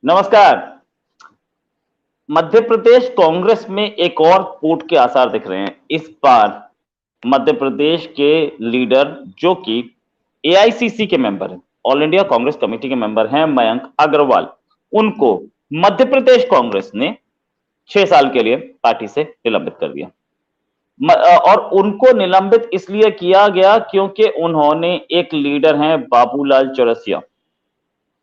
नमस्कार। मध्य प्रदेश कांग्रेस में एक और फूट के आसार दिख रहे हैं। इस बार मध्य प्रदेश के लीडर जो कि एआईसीसी के मेंबर हैं, ऑल इंडिया कांग्रेस कमेटी के मेंबर हैं, मयंक अग्रवाल, उनको मध्य प्रदेश कांग्रेस ने 6 साल के लिए पार्टी से निलंबित कर दिया। और उनको निलंबित इसलिए किया गया क्योंकि उन्होंने एक लीडर हैं बाबूलाल चौरसिया,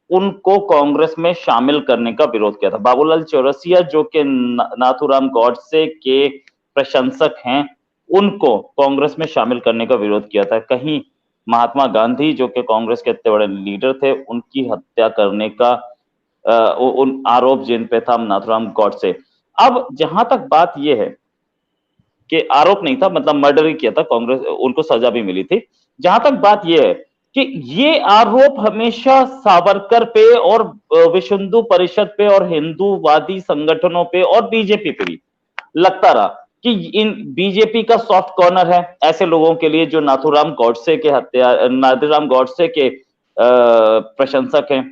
उनको कांग्रेस में शामिल करने का विरोध किया था। बाबूलाल चौरसिया जो कि नाथूराम गॉडसे के प्रशंसक हैं, उनको कांग्रेस में शामिल करने का विरोध किया था। कहीं महात्मा गांधी जो कि कांग्रेस के इतने बड़े लीडर थे, उनकी हत्या करने का उन आरोप जिन पे था नाथूराम गॉडसे। अब जहां तक बात यह है कि आरोप नहीं था, मतलब मर्डर ही किया था, कांग्रेस उनको सजा भी मिली थी। जहां तक बात यह है कि ये आरोप हमेशा सावरकर पे और विश्व हिंदू परिषद पे और हिंदूवादी संगठनों पे और बीजेपी पे भी लगता रहा कि इन बीजेपी का सॉफ्ट कॉर्नर है ऐसे लोगों के लिए जो नाथूराम गॉडसे के प्रशंसक हैं।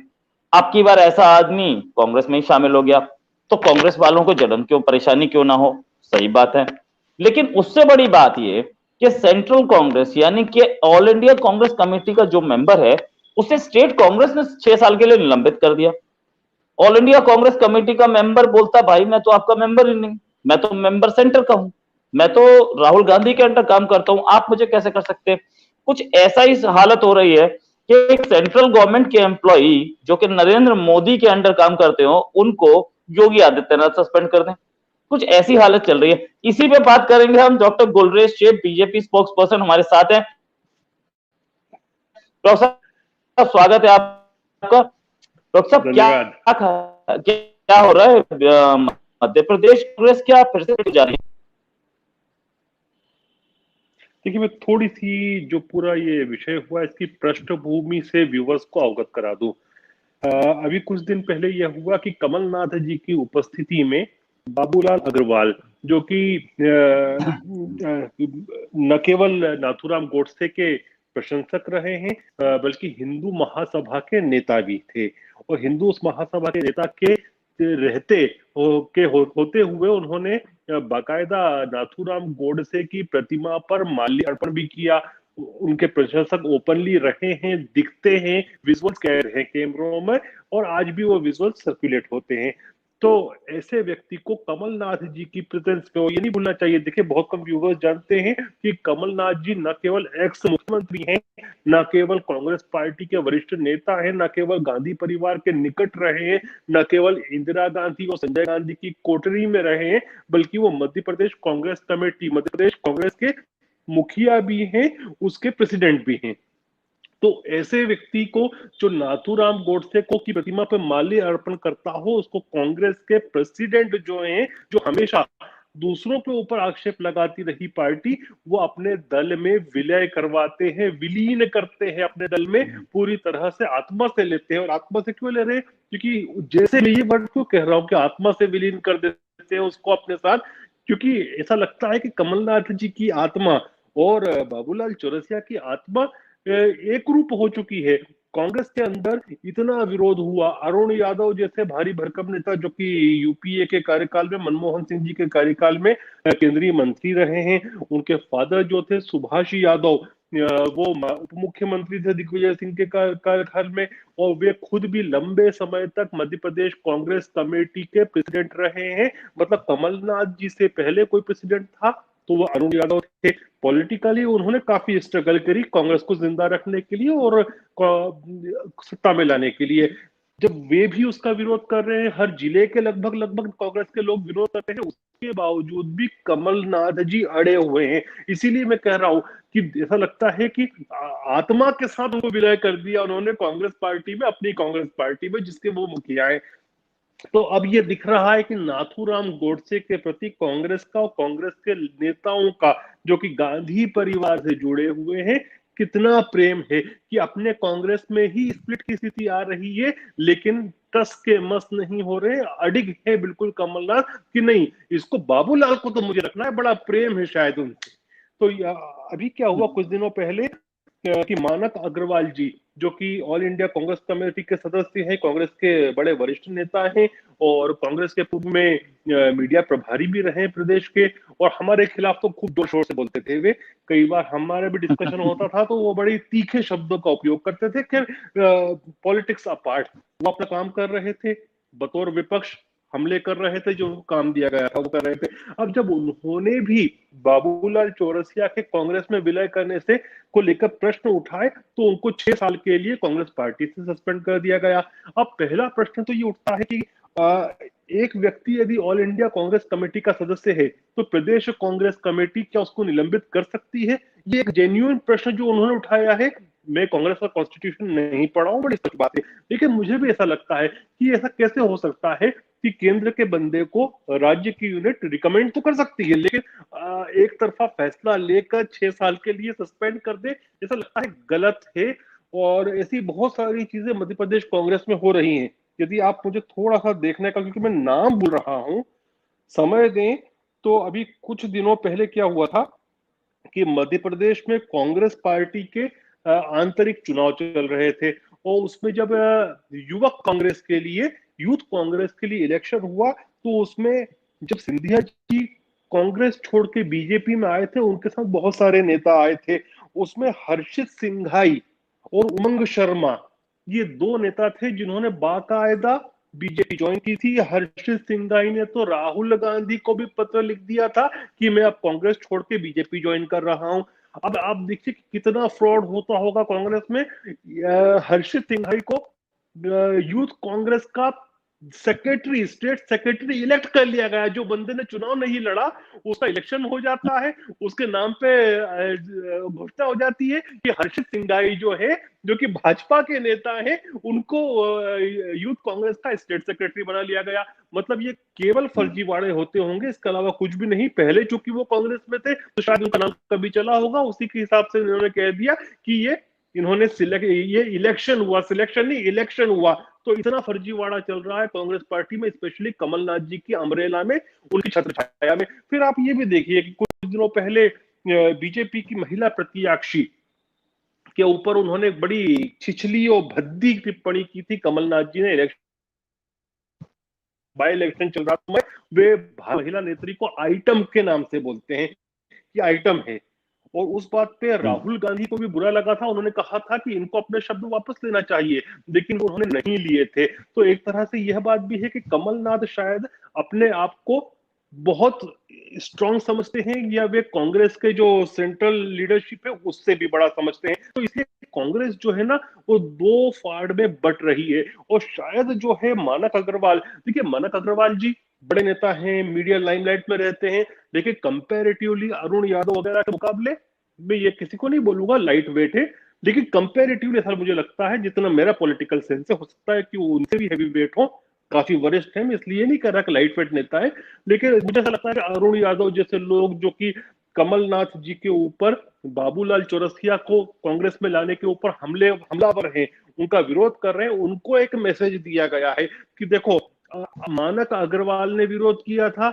अब की बार ऐसा आदमी कांग्रेस में ही शामिल हो गया तो कांग्रेस वालों को जलन क्यों, परेशानी क्यों ना हो, सही बात है। लेकिन उससे बड़ी बात यह कि सेंट्रल कांग्रेस यानी कि ऑल इंडिया कांग्रेस कमेटी का जो मेंबर है, उसे स्टेट कांग्रेस ने 6 साल के लिए निलंबित कर दिया। ऑल इंडिया कांग्रेस कमेटी का मेंबर बोलता, भाई मैं तो आपका मेंबर ही नहीं, मैं तो मेंबर सेंटर का हूं, मैं तो राहुल गांधी के अंडर काम करता हूं, आप मुझे कैसे कर सकते हैं। कुछ ऐसा ही हालत हो रही है कि एक सेंट्रल गवर्नमेंट के एम्प्लॉई जो कि नरेंद्र मोदी के अंडर काम करते हो, उनको योगी आदित्यनाथ सस्पेंड कर दें। कुछ ऐसी हालत चल रही है। इसी पे बात करेंगे हम। Doctor Gulrez Shaikh, BJP spokesperson, हमारे साथ हैं। डॉक्टर साहब स्वागत है आपका। डॉक्टर साहब क्या हो रहा है मध्य प्रदेश कांग्रेस, क्या फिर से जा रही है? देखिए, मैं थोड़ी सी जो पूरा ये विषय हुआ इसकी पृष्ठभूमि से व्यूवर्स को अवगत करा दूं। अभी कुछ दिन पहले यह हुआ कि कमलनाथ जी की उपस्थिति में बाबूलाल अग्रवाल जो कि न केवल नाथूराम गोडसे के प्रशंसक रहे हैं बल्कि हिंदू महासभा के नेता भी थे। और हिंदू महासभा के नेता के होते हुए उन्होंने बाकायदा नाथूराम गोडसे की प्रतिमा पर माल्यार्पण भी किया। उनके प्रशंसक ओपनली रहे हैं, दिखते हैं, विजुअल्स कह रहे हैं कैमरों में, और आज भी वो विजुअल्स सर्कुलेट होते हैं। तो ऐसे व्यक्ति को कमलनाथ जी की प्रेजेंस में, ये नहीं भूलना चाहिए, देखिए बहुत कम व्यूवर्स जानते हैं कि कमलनाथ जी न केवल एक्स मुख्यमंत्री हैं, न केवल कांग्रेस पार्टी के वरिष्ठ नेता हैं, न केवल गांधी परिवार के निकट रहे हैं, न केवल इंदिरा गांधी और संजय गांधी की कोठरी में रहे हैं, बल्कि वो मध्य प्रदेश कांग्रेस कमेटी, मध्य प्रदेश कांग्रेस के मुखिया भी हैं, उसके प्रेसिडेंट भी हैं। तो ऐसे व्यक्ति को जो नाथूराम गोडसे को की प्रतिमा पर माल्य अर्पण करता हो, उसको कांग्रेस के प्रेसिडेंट जो हैं, जो हमेशा दूसरों के ऊपर आक्षेप लगाती रही पार्टी, वो अपने दल में विलय करवाते हैं, विलीन करते हैं अपने दल में, पूरी तरह से आत्मा से लेते हैं। और आत्मा से क्यों ले रहे हैं? क्योंकि जैसे मैं ये वर्ड क्यों कह रहा हूं कि आत्मा से विलीन कर देते हैं उसको अपने साथ, क्योंकि ऐसा लगता है कि कमलनाथ जी की आत्मा और बाबूलाल चौरसिया की आत्मा एक रूप हो चुकी है। कांग्रेस के अंदर इतना विरोध हुआ, अरुण यादव जैसे भारी भरकम नेता जो कि यूपीए के कार्यकाल में, मनमोहन सिंह जी के कार्यकाल में केंद्रीय मंत्री रहे हैं, उनके फादर जो थे सुभाष यादव, वो उप मुख्यमंत्री थे दिग्विजय सिंह के कार्यकाल में, और वे खुद भी लंबे समय तक मध्य प्रदेश कांग्रेस कमेटी के प्रेसिडेंट रहे हैं। मतलब कमलनाथ जी से पहले कोई प्रेसिडेंट था तो वो अरुण यादव थे। पॉलिटिकली उन्होंने काफी स्ट्रगल करी कांग्रेस को जिंदा रखने के लिए और सत्ता में लाने के लिए। जब वे भी उसका विरोध कर रहे हैं, हर जिले के लगभग कांग्रेस के लोग विरोध कर रहे हैं, उसके बावजूद भी कमलनाथ जी अड़े हुए हैं। इसीलिए मैं कह रहा हूं कि ऐसा लगता है कि आत्मा के साथ उनको विलय कर दिया उन्होंने कांग्रेस पार्टी में, अपनी कांग्रेस पार्टी में जिसके वो मुखिया है। तो अब ये दिख रहा है कि नाथूराम गोडसे के प्रति कांग्रेस का और कांग्रेस के नेताओं का, जो कि गांधी परिवार से जुड़े हुए हैं, कितना प्रेम है कि अपने कांग्रेस में ही स्प्लिट की स्थिति आ रही है, लेकिन टस के मस नहीं हो रहे, अडिग है बिल्कुल कमलनाथ कि नहीं, इसको बाबूलाल को तो मुझे रखना है, बड़ा प्रेम है शायद उनसे। तो अभी क्या हुआ कुछ दिनों पहले कि मानक अग्रवाल जी जो कि ऑल इंडिया कांग्रेस कमेटी के सदस्य हैं, कांग्रेस के बड़े वरिष्ठ नेता हैं और कांग्रेस के पूर्व में मीडिया प्रभारी भी रहे प्रदेश के, और हमारे खिलाफ तो खूब जोर शोर से बोलते थे वे। कई बार हमारा भी डिस्कशन होता था तो वो बड़ी तीखे शब्दों का उपयोग करते थे। खैर, पॉलिटिक्स अपार्ट, वो अपना काम कर रहे थे, बतौर विपक्ष हमले कर रहे थे, जो काम दिया गया था वो कर रहे थे। अब जब उन्होंने भी बाबूलाल चौरसिया के कांग्रेस में विलय करने से को लेकर प्रश्न उठाए तो उनको 6 साल के लिए कांग्रेस पार्टी से सस्पेंड कर दिया गया। अब पहला प्रश्न तो ये उठता है कि एक व्यक्ति यदि ऑल इंडिया कांग्रेस कमेटी का सदस्य है तो प्रदेश कांग्रेस कमेटी क्या उसको निलंबित कर सकती है? ये एक जेन्युइन प्रश्न जो उन्होंने उठाया है। मैं कांग्रेस का कॉन्स्टिट्यूशन नहीं पढ़ा हूं, बड़ी सच बात है, लेकिन मुझे भी ऐसा लगता है कि ऐसा कैसे हो सकता है कि केंद्र के बंदे को राज्य की यूनिट रिकमेंड तो कर सकती है, लेकिन एक तरफा फैसला लेकर 6 साल के लिए सस्पेंड कर दे, ऐसा लगता है गलत है। और ऐसी बहुत सारी चीजें मध्य प्रदेश कांग्रेस में हो रही हैं। यदि आप मुझे थोड़ा सा देखने का, क्योंकि मैं नाम भूल रहा हूं, समय दें, तो अभी कुछ दिनों पहले क्या हुआ था कि मध्य प्रदेश में कांग्रेस पार्टी के आंतरिक चुनाव चल रहे थे, और उसमें जब युवक कांग्रेस के लिए, यूथ कांग्रेस के लिए इलेक्शन हुआ, तो उसमें जब सिंधिया जी कांग्रेस छोड़ के बीजेपी में आए थे, उनके साथ बहुत सारे नेता आए थे। उसमें हर्षित सिंघाई और उमंग शर्मा, ये दो नेता थे जिन्होंने बाकायदा बीजेपी ज्वाइन की थी। हर्षित सिंघाई ने तो राहुल गांधी को भी पत्र लिख दिया था कि मैं अब कांग्रेस छोड़ के बीजेपी ज्वाइन कर रहा हूं। अब आप देखिए कितना फ्रॉड होता होगा कांग्रेस में। हर्षित सिंघाई को यूथ कांग्रेस का सेक्रेटरी, स्टेट सेक्रेटरी इलेक्ट कर लिया गया। जो बंदे ने चुनाव नहीं लड़ा उसका इलेक्शन हो जाता है, उसके नाम पे घोषणा हो जाती है कि हर्षित सिंघाई जो है, जो कि भाजपा के नेता हैं, उनको यूथ कांग्रेस का स्टेट सेक्रेटरी बना लिया गया। मतलब ये केवल फर्जीवाड़े होते होंगे, इसके अलावा कुछ भी नहीं। पहले चूंकि वो कांग्रेस में थे तो शायद उनका नाम कभी चला होगा, उसी के हिसाब से इन्होंने कह दिया कि ये इलेक्शन हुआ, सिलेक्शन नहीं इलेक्शन हुआ। तो इतना फर्जीवाड़ा चल रहा है कांग्रेस पार्टी में, स्पेशली कमलनाथ जी की अमरेला में, उनकी छत्र छाया में। फिर आप ये भी देखिए कि कुछ दिनों पहले बीजेपी की महिला प्रत्याशी के ऊपर उन्होंने बड़ी छिछली और भद्दी टिप्पणी की थी कमलनाथ जी ने। बाई इलेक्शन चल रहा था, वे महिला नेत्री को आइटम के नाम से बोलते हैं कि आइटम है, और उस बात पे राहुल गांधी को भी बुरा लगा था। उन्होंने कहा था कि इनको अपने शब्द वापस लेना चाहिए, लेकिन उन्होंने नहीं लिए थे। तो एक तरह से यह बात भी है कि कमलनाथ शायद अपने आप को बहुत स्ट्रांग समझते हैं, या वे कांग्रेस के जो सेंट्रल लीडरशिप है उससे भी बड़ा समझते हैं। तो इसलिए कांग्रेस जो है ना, वो दो फाड़ में बट रही है। और शायद जो है मानक अग्रवाल, देखिए मानक अग्रवाल जी बड़े नेता हैं, मीडिया लाइमलाइट में रहते हैं, लेकिन कंपैरेटिवली अरुण यादव वगैरह के मुकाबले मैं ये किसी को नहीं बोलूंगा लाइट वेट है, लेकिन कंपैरेटिवली ऐसा मुझे लगता है, जितना मेरा पॉलिटिकल सेंस है, हो सकता है कि वो उनसे भी हैवी वेट हो, काफी वरिष्ठ है। मैं इसलिए नहीं कह रहा कि लाइट वेट नेता है, लेकिन मुझे ऐसा लगता है कि अरुण यादव जैसे लोग, जो कि कमलनाथ जी के ऊपर, बाबूलाल चौरसिया को कांग्रेस में लाने के ऊपर हमलावर हैं, उनका विरोध कर रहे हैं, उनको एक मैसेज दिया गया है कि देखो, मानक अग्रवाल ने विरोध किया था,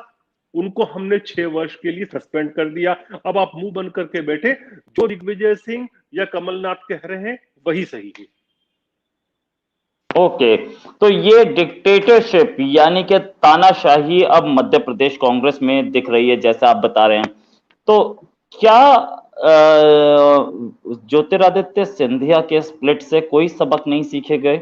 उनको हमने 6 वर्ष के लिए सस्पेंड कर दिया, अब आप मुंह बंद करके बैठे, जो दिग्विजय सिंह या कमलनाथ कह रहे हैं वही सही है। ओके, तो ये डिक्टेटरशिप यानी कि तानाशाही अब मध्य प्रदेश कांग्रेस में दिख रही है, जैसा आप बता रहे हैं। तो क्या ज्योतिरादित्य सिंधिया के स्प्लिट से कोई सबक नहीं सीखे गए?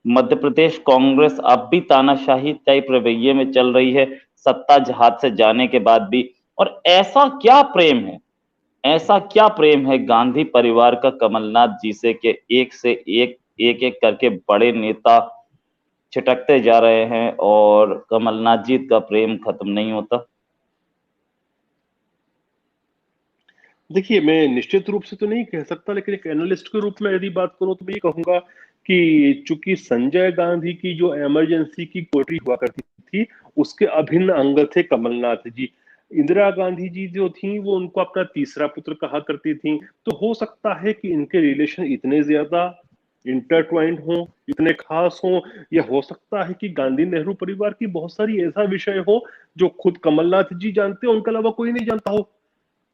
मध्य प्रदेश कांग्रेस अब भी तानाशाही टाइप रवैये में चल रही है, सत्ता हाथ से जाने के बाद भी। और ऐसा क्या प्रेम है, ऐसा क्या प्रेम है गांधी परिवार का कमलनाथ जी से कि एक से एक एक करके बड़े नेता छिटकते जा रहे हैं और कमलनाथ जी का प्रेम खत्म नहीं होता? देखिए, मैं निश्चित रूप से तो नहीं कह सकता, लेकिन एक एनालिस्ट के रूप में यदि बात करूं तो मैं ये कहूंगा कि चूंकि संजय गांधी की जो इमरजेंसी की कोटरी हुआ करती थी, उसके अभिन्न अंग थे कमलनाथ जी। इंदिरा गांधी जी जो थी वो उनको अपना तीसरा पुत्र कहा करती थी। तो हो सकता है कि इनके रिलेशन इतने ज्यादा इंटरट्वाइंड हों, इतने खास हों, या हो सकता है कि गांधी नेहरू परिवार की बहुत सारी ऐसा विषय हो जो खुद कमलनाथ जी जानते हो, उनके अलावा कोई नहीं जानता हो।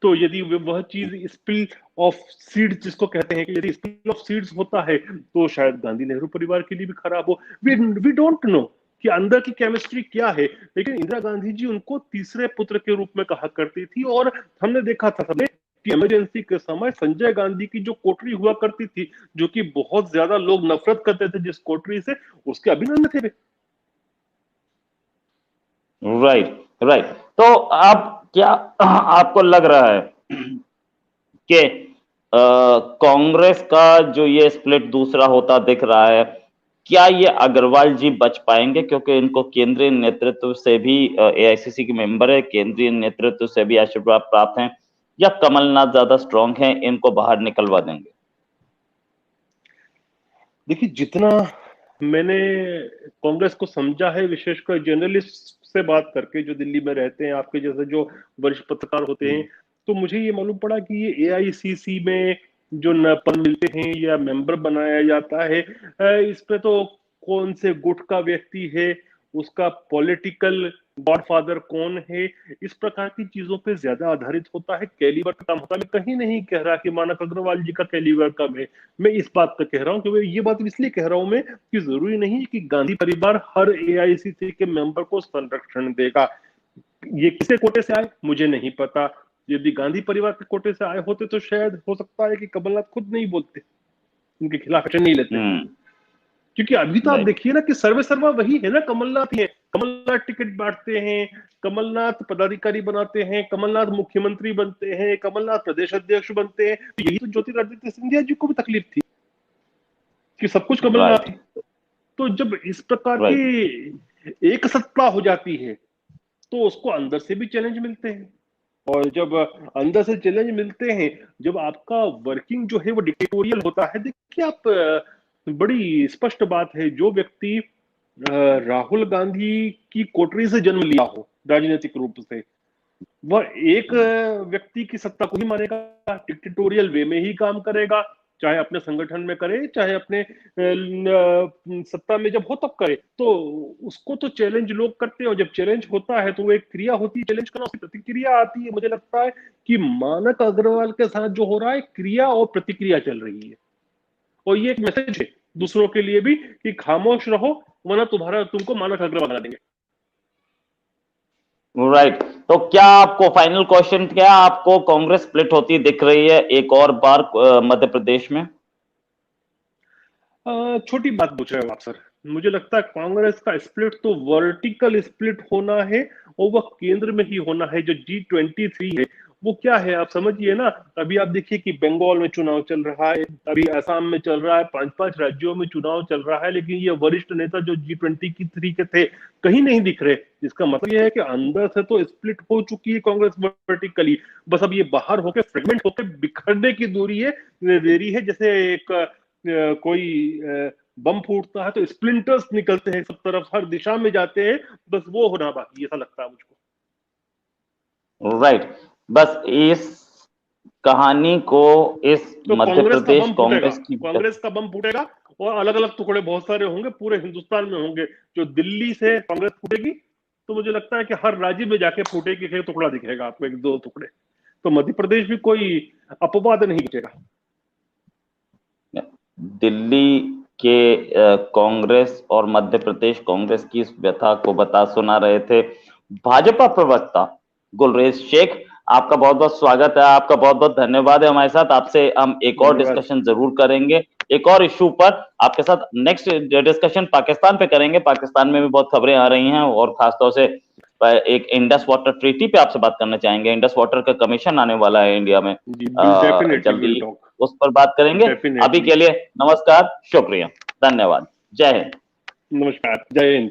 तो यदि वह चीज स्पिल ऑफ सीड्स जिसको कहते हैं, कि यदि स्पिल ऑफ सीड्स होता है तो शायद गांधी नेहरू परिवार के लिए भी खराब हो। वी डोंट नो कि अंदर की केमिस्ट्री क्या है, लेकिन इंदिरा गांधी जी उनको तीसरे पुत्र के रूप में कहा करती थी। और हमने देखा था सबने कि इमरजेंसी के समय संजय गांधी की जो कोठरी हुआ करती थी, जो कि बहुत ज्यादा लोग नफरत करते थे जिस कोठरी से, उसके अभिनंदन थे। Right right. तो आप क्या आपको लग रहा है कि कांग्रेस का जो ये स्प्लिट दूसरा होता दिख रहा है, क्या ये अग्रवाल जी बच पाएंगे? क्योंकि इनको केंद्रीय नेतृत्व से भी एआईसीसी के मेंबर है, केंद्रीय नेतृत्व से भी आशीर्वाद प्राप्त हैं, या कमलनाथ ज्यादा स्ट्रांग हैं, इनको बाहर निकलवा देंगे? देखिए, जितना मैंने कांग्रेस को समझा है, विशेषकर जर्नलिस्ट से बात करके जो दिल्ली में रहते हैं, आपके जैसे जो वरिष्ठ पत्रकार होते हैं, तो मुझे ये मालूम पड़ा कि ये एआईसीसी में जो पद मिलते हैं या मेंबर बनाया जाता है, इस पे तो कौन से गुट का व्यक्ति है, उसका पॉलिटिकल गॉडफादर कौन है, इस प्रकार की चीजों पे ज्यादा आधारित होता है, कैलिबर का काम होता है। मैं कहीं नहीं कह रहा कि मानक अग्रवाल जी का कैलिबर कम है, मैं इस बात पे कह रहा हूँ कि ये बात इसलिए कह रहा हूं मैं कि जरूरी नहीं है कि गांधी परिवार हर एआईसीसी के मेंबर को संरक्षण देगा। ये किसके कोटे से आए मुझे नहीं पता। यदि गांधी परिवार के कोटे से आए होते तो शायद हो सकता है कि कमलनाथ खुद नहीं बोलते, उनके खिलाफ एक्शन नहीं लेते। क्योंकि अभी तो आप देखिए ना कि सर्वे सर्वा वही है ना, कमलनाथ ही है। कमलनाथ टिकट बांटते हैं, कमलनाथ पदाधिकारी बनाते हैं, कमलनाथ मुख्यमंत्री बनते हैं, कमलनाथ प्रदेश अध्यक्ष बनते हैं। यही तो ज्योतिरादित्य सिंधिया जी को भी तकलीफ थी कि सब कुछ कमलनाथ। तो जब इस प्रकार की एक सत्ता हो जाती है तो उसको अंदर से भी चैलेंज मिलते हैं, और जब अंदर से चैलेंज मिलते हैं, जब आपका वर्किंग जो है वो डिक्टेटोरियल होता है। देखिए, आप बड़ी स्पष्ट बात है, जो व्यक्ति राहुल गांधी की कोठरी से जन्म लिया हो राजनीतिक रूप से, वह एक व्यक्ति की सत्ता को ही मानेगा, डिक्टेटोरियल वे में ही काम करेगा, चाहे अपने संगठन में करे, चाहे अपने सत्ता में जब हो तब करे। तो उसको तो चैलेंज लोग करते हैं, और जब चैलेंज होता है तो वो एक क्रिया होती है चैलेंज करना, उसकी प्रतिक्रिया आती है। मुझे लगता है कि मानक अग्रवाल के साथ जो हो रहा है, क्रिया और प्रतिक्रिया चल रही है, और ये एक मैसेज है दूसरों के लिए भी कि खामोश रहो, वरना तुमको मानक अग्रवाल बना देंगे। राइट। तो क्या आपको फाइनल क्वेश्चन, क्या आपको कांग्रेस स्प्लिट होती दिख रही है एक और बार मध्य प्रदेश में? छोटी बात पूछ रहे हो आप सर। मुझे लगता है कांग्रेस का स्प्लिट तो वर्टिकल स्प्लिट होना है, और वह केंद्र में ही होना है। जो G23 है वो क्या है आप समझिए ना। अभी आप देखिए कि बंगाल में चुनाव चल रहा है, अभी असम में चल रहा है, 5-5 राज्यों में चुनाव चल रहा है, लेकिन ये वरिष्ठ नेता जो G23 के थे कहीं नहीं दिख रहे। इसका मतलब यह है कि अंदर से तो स्प्लिट हो चुकी है कांग्रेस वर्टिकली, बस अब ये बाहर होकर फ्रेगमेंट होकर बिखरने की देरी है। जैसे एक कोई बम फूटता है तो स्प्लिंटर्स निकलते हैं सब तरफ, हर दिशा में जाते हैं, बस वो होना बाकी, ऐसा लगता है मुझको। राइट। बस इस कहानी को, इस तो मध्य प्रदेश कांग्रेस की, कांग्रेस का बम फूटेगा, और अलग अलग टुकड़े बहुत सारे होंगे, पूरे हिंदुस्तान में होंगे। जो दिल्ली से कांग्रेस फूटेगी तो मुझे लगता है कि हर राज्य में जाके फूटेगी, एक टुकड़ा दिखेगा आपको, 1-2 टुकड़े। तो मध्य प्रदेश भी कोई अपवाद नहीं बचेगा। दिल्ली के कांग्रेस और मध्य प्रदेश कांग्रेस की इस व्यथा को बता सुना रहे थे भाजपा प्रवक्ता गुलरेज शेख। आपका बहुत बहुत स्वागत है, आपका बहुत बहुत धन्यवाद है हमारे साथ। आपसे हम एक और डिस्कशन जरूर करेंगे, एक और इश्यू पर आपके साथ नेक्स्ट डिस्कशन पाकिस्तान पे करेंगे। पाकिस्तान में भी बहुत खबरें आ रही हैं, और खासतौर से एक इंडस वाटर ट्रीटी पे आपसे बात करना चाहेंगे। इंडस वाटर का कमीशन आने वाला है इंडिया में जल्दी, उस पर बात करेंगे। अभी के लिए नमस्कार, शुक्रिया, धन्यवाद, जय हिंद। नमस्कार, जय हिंद।